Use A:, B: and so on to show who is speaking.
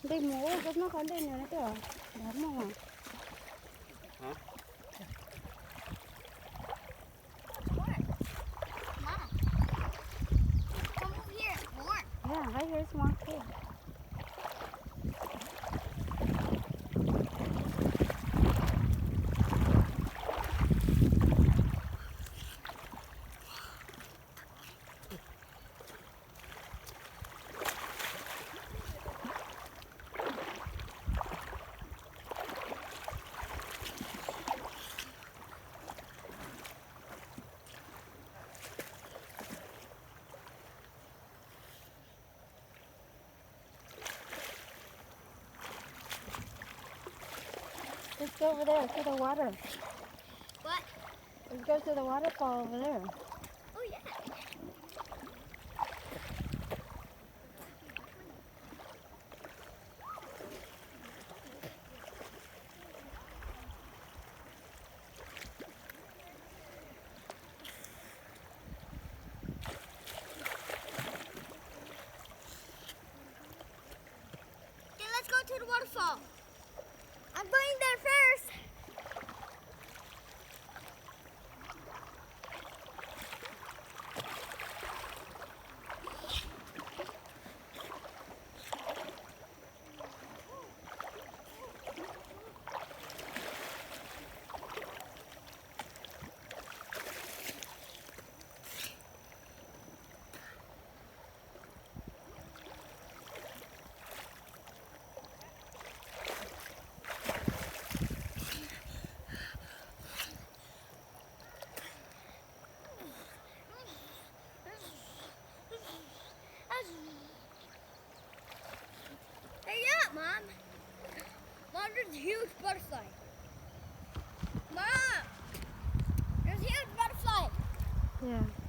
A: Đi mua cái nó còn đi nữa nữa kìa. Đóng không à?
B: Hả?
A: Yeah, right here's one too. Let's go over there to the water.
C: What?
A: Let's go to the waterfall over there.
C: Oh, yeah. Okay, let's go to the waterfall. I'm going there first. Hurry up, Mom. Mom, there's a huge butterfly. Mom, there's a huge butterfly.
A: Yeah.